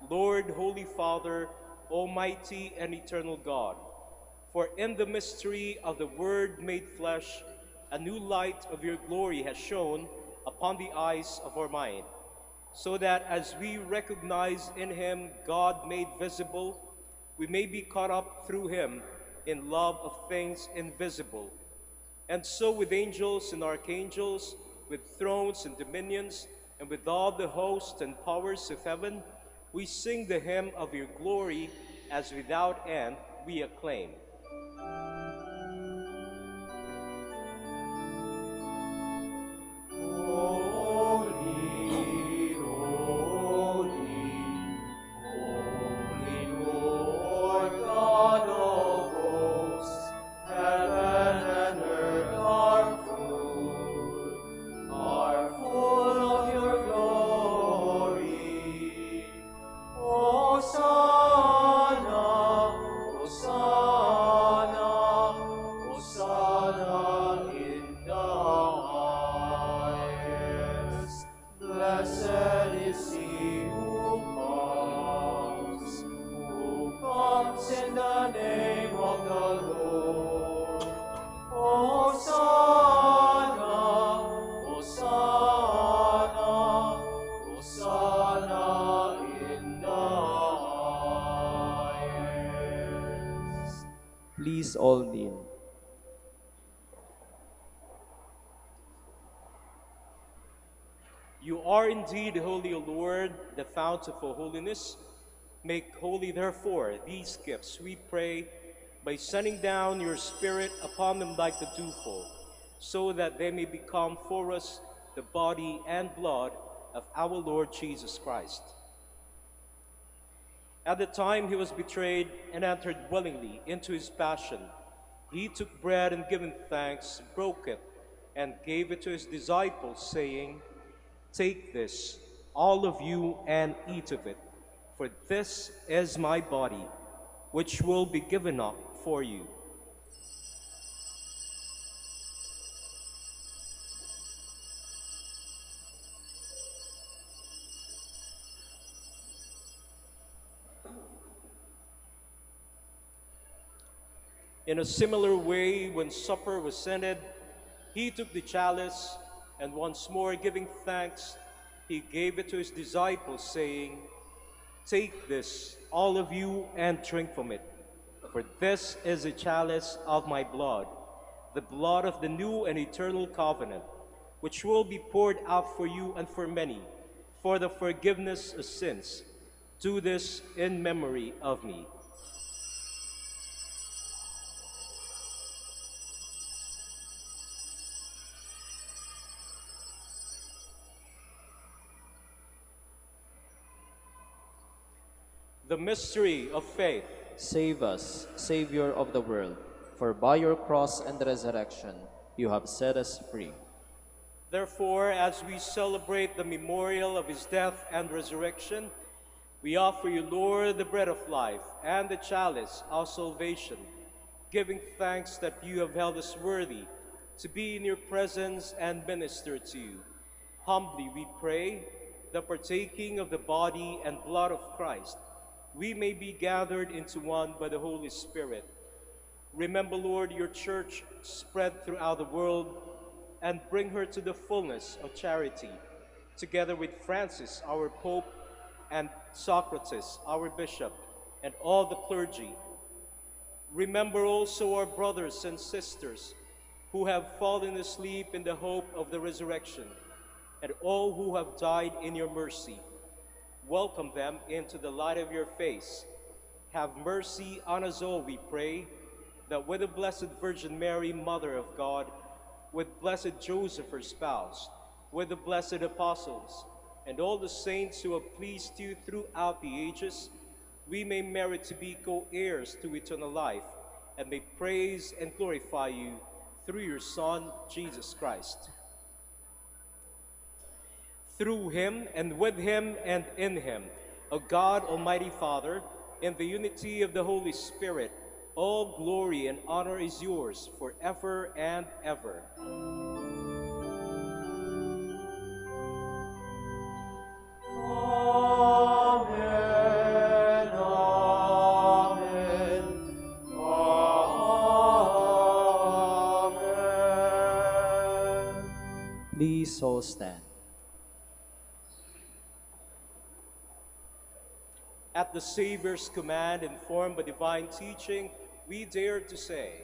Lord, Holy Father, Almighty and eternal God. For in the mystery of the Word made flesh, a new light of your glory has shone upon the eyes of our mind, so that as we recognize in him God made visible, we may be caught up through him in love of things invisible. And so with angels and archangels, with thrones and dominions, and with all the hosts and powers of heaven, we sing the hymn of your glory, as without end we acclaim. Please all kneel. You are indeed holy, O Lord, the fount of all holiness. Make holy, therefore, these gifts, we pray, by sending down your Spirit upon them like the dewfall, so that they may become for us the body and blood of our Lord Jesus Christ. At the time he was betrayed and entered willingly into his passion, he took bread and giving thanks, broke it, and gave it to his disciples, saying, "Take this, all of you, and eat of it, for this is my body, which will be given up for you." In a similar way, when supper was ended, he took the chalice, and once more giving thanks, he gave it to his disciples, saying, "Take this, all of you, and drink from it. For this is the chalice of my blood, the blood of the new and eternal covenant, which will be poured out for you and for many, for the forgiveness of sins. Do this in memory of me." The mystery of faith. Save us, Savior of the world, for by your cross and resurrection you have set us free. Therefore, as we celebrate the memorial of his death and resurrection, we offer you, Lord, the bread of life and the chalice of salvation, giving thanks that you have held us worthy to be in your presence and minister to you. Humbly we pray that partaking of the body and blood of Christ, we may be gathered into one by the Holy Spirit. Remember, Lord, your church spread throughout the world, and bring her to the fullness of charity, together with Francis, our Pope, and Socrates, our Bishop, and all the clergy. Remember also our brothers and sisters who have fallen asleep in the hope of the resurrection, and all who have died in your mercy. Welcome them into the light of your face. Have mercy on us all, we pray, that with the Blessed Virgin Mary, Mother of God, with blessed Joseph, her spouse, with the blessed apostles, and all the saints who have pleased you throughout the ages, we may merit to be co-heirs to eternal life, and may praise and glorify you through your Son, Jesus Christ. Through him, and with him, and in him, O God, Almighty Father, in the unity of the Holy Spirit, all glory and honor is yours forever and ever. Amen, amen, amen. Please all stand. At the Savior's command, informed by divine teaching, we dare to say,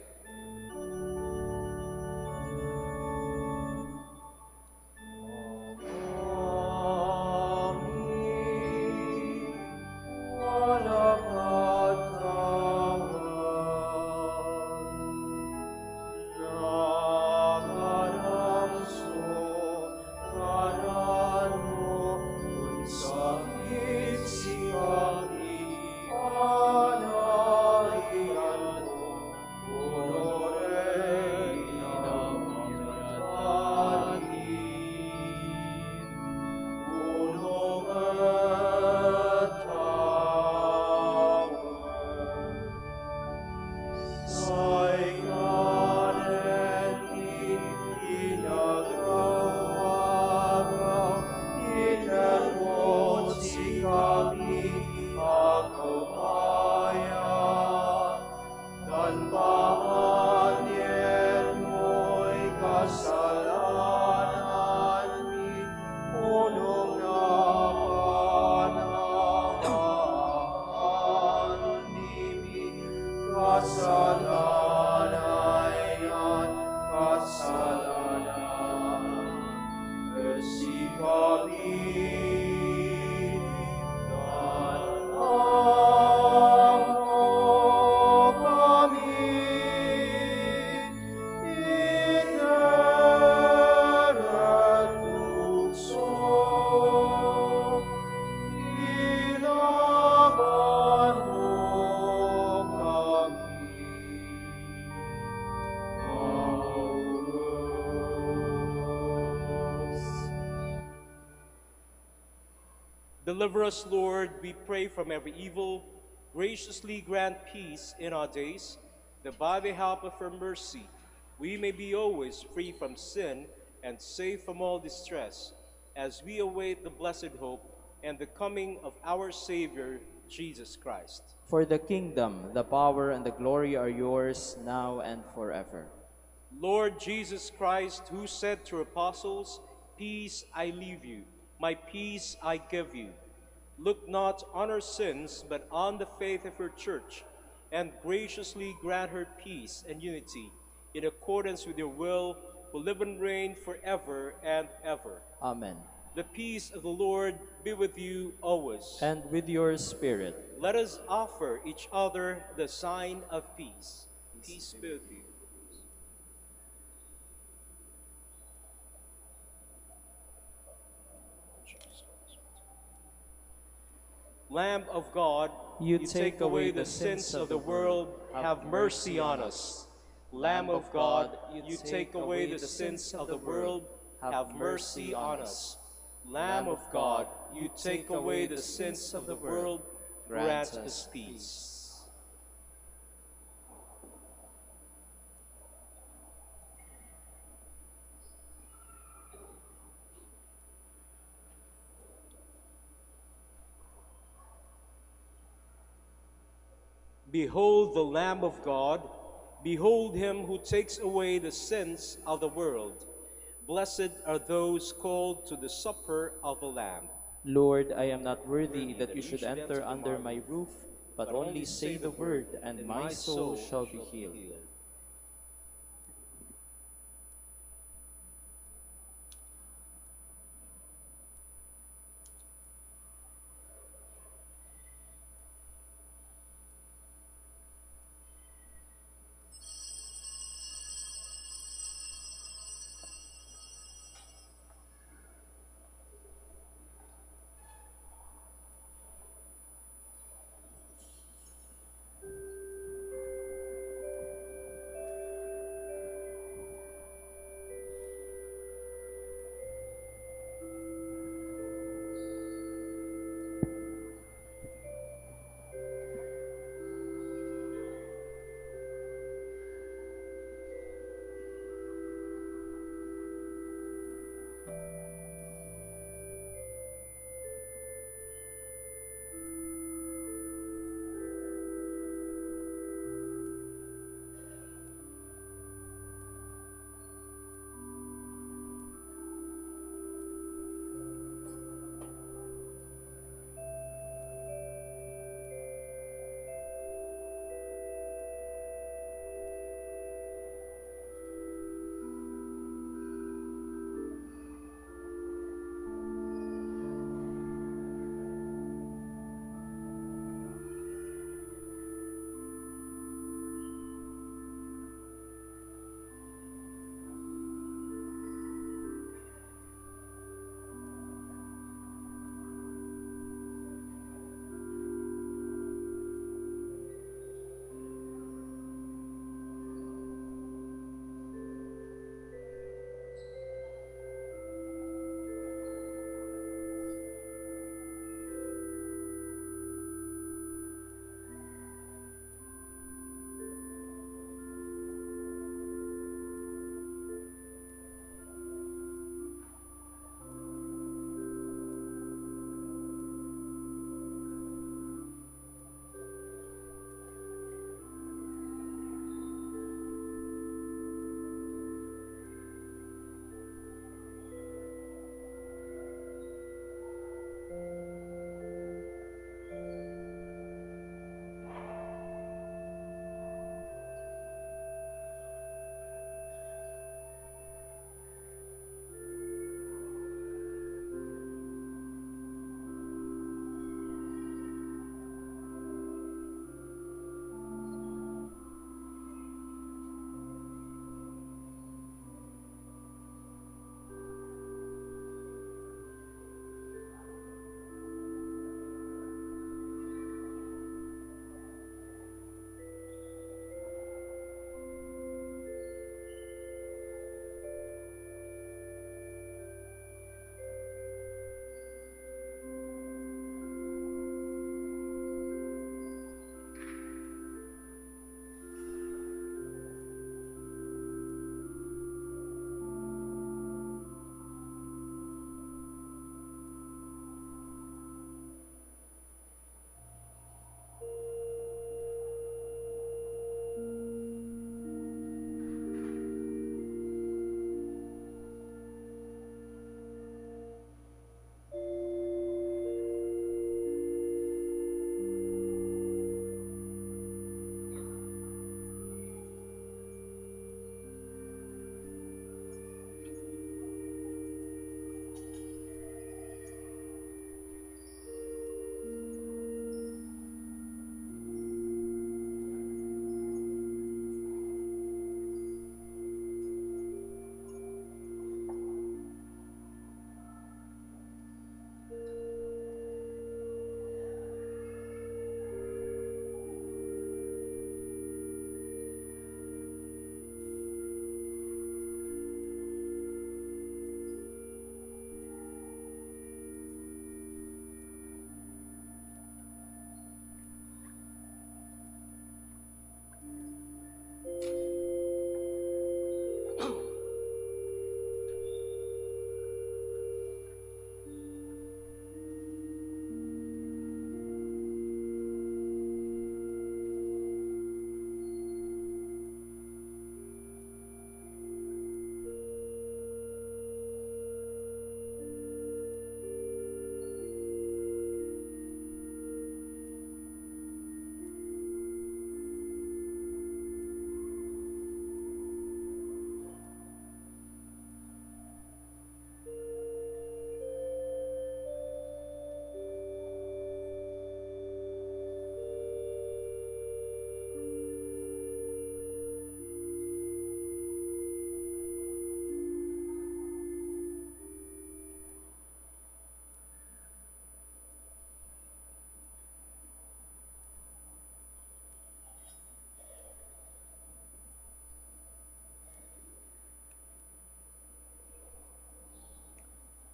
deliver us, Lord, we pray, from every evil. Graciously grant peace in our days, that by the help of your mercy we may be always free from sin and safe from all distress, as we await the blessed hope and the coming of our Savior, Jesus Christ. For the kingdom, the power, and the glory are yours, now and forever. Lord Jesus Christ, who said to your apostles, "Peace I leave you, my peace I give you," look not on our sins, but on the faith of your church, and graciously grant her peace and unity, in accordance with your will, who live and reign forever and ever. Amen. The peace of the Lord be with you always. And with your spirit. Let us offer each other the sign of peace. Peace be with you. Lamb of God, You you take away the sins of the world, have mercy on us. Lamb of God, you take away the sins of the world, have mercy on us. Lamb of God, you take away the sins of the world, grant us peace. Behold the Lamb of God, behold him who takes away the sins of the world. Blessed are those called to the supper of the Lamb. Lord, I am not worthy that you should enter under my roof, but only say the word, and my soul shall be healed.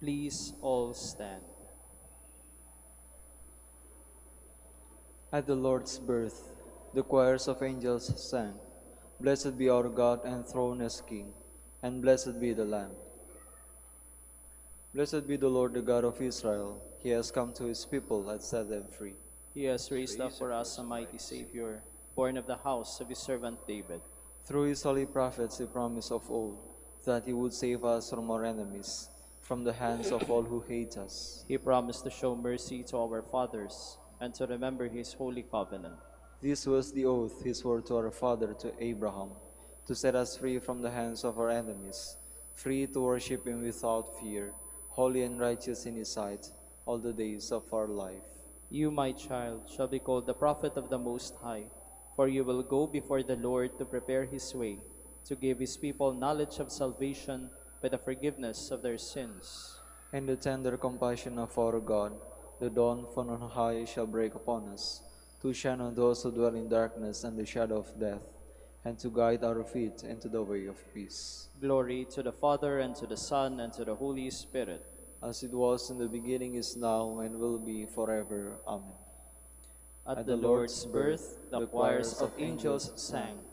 Please all stand. At the Lord's birth, the choirs of angels sang, "Blessed be our God enthroned as King, and blessed be the Lamb." Blessed be the Lord, the God of Israel. He has come to his people and set them free. He has raised up for us a mighty Savior, born of the house of his servant David. Through his holy prophets he promised of old that he would save us from our enemies, from the hands of all who hate us. He promised to show mercy to our fathers and to remember his holy covenant. This was the oath he swore to our father, to Abraham, to set us free from the hands of our enemies, free to worship him without fear, holy and righteous in his sight, all the days of our life. You, my child, shall be called the prophet of the Most High, for you will go before the Lord to prepare his way, to give his people knowledge of salvation by the forgiveness of their sins. And the tender compassion of our God, the dawn from on high shall break upon us, to shine on those who dwell in darkness and the shadow of death, and to guide our feet into the way of peace. Glory to the Father, and to the Son, and to the Holy Spirit. As it was in the beginning, is now, and will be forever. Amen. At the Lord's birth, the choirs of angels sang,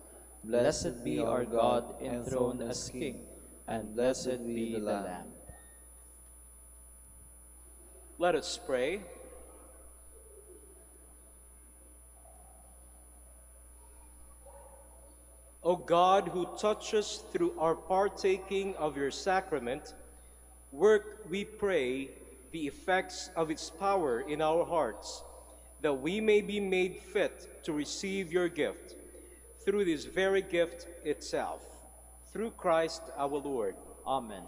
"Blessed be our God enthroned as King, and blessed be the Lamb." Let us pray. O God, who touch us through our partaking of your sacrament, work, we pray, the effects of its power in our hearts, that we may be made fit to receive your gift, through this very gift itself. Through Christ our Lord. Amen.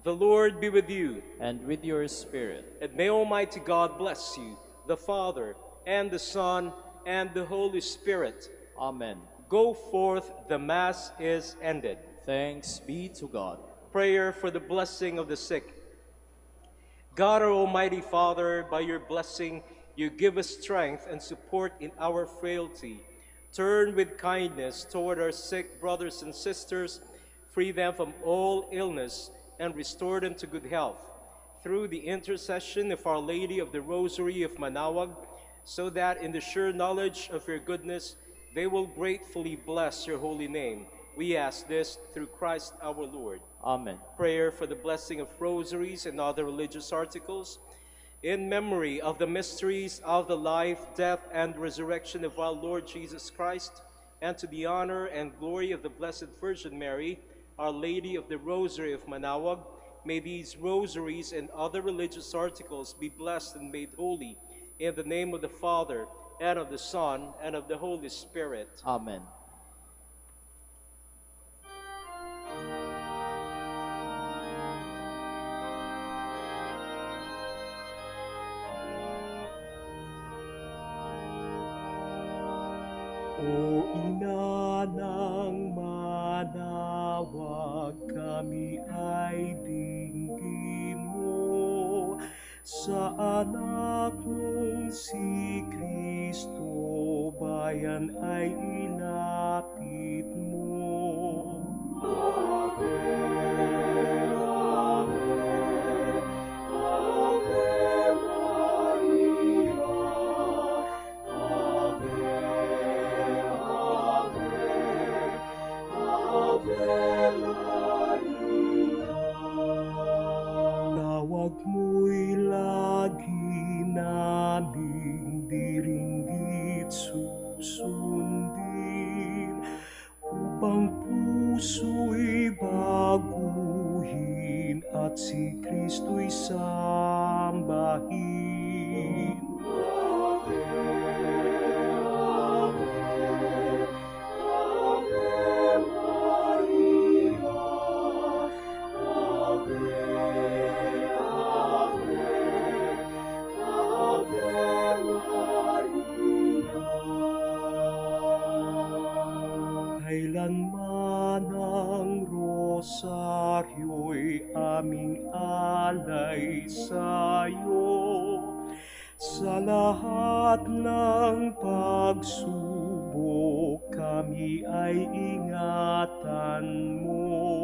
The Lord be with you. And with your spirit. And may Almighty God bless you, the Father, and the Son, and the Holy Spirit. Amen. Go forth, the Mass is ended. Thanks be to God. Prayer for the blessing of the sick. God, our Almighty Father, by your blessing, you give us strength and support in our frailty. Turn with kindness toward our sick brothers and sisters, free them from all illness, and restore them to good health. Through the intercession of Our Lady of the Rosary of Manaoag, so that in the sure knowledge of your goodness, they will gratefully bless your holy name. We ask this through Christ our Lord. Amen. Prayer for the blessing of rosaries and other religious articles, in memory of the mysteries of the life, death, and resurrection of our Lord Jesus Christ, and to the honor and glory of the Blessed Virgin Mary, Our Lady of the Rosary of Manaoag, may these rosaries and other religious articles be blessed and made holy, in the name of the Father, and of the Son, and of the Holy Spirit. Amen. O Ina ng Manaoag, kami ay dinggin mo. Sa anak mong si Kristo, bayan ay ilapit mo. Ave, Ave, Ave Maria, Ave, Ave, Ave Maria. Tawag mo'y lagi naming diringgit susundin, upang puso'y baguhin at si Kristo'y sambahin. Ave, Ave, Ave Maria, Ave, Ave, Ave Maria. Kailanman ang rosaryo'y aming alay sa'yo, sa lahat ng pagsubok kami ay ingatan mo.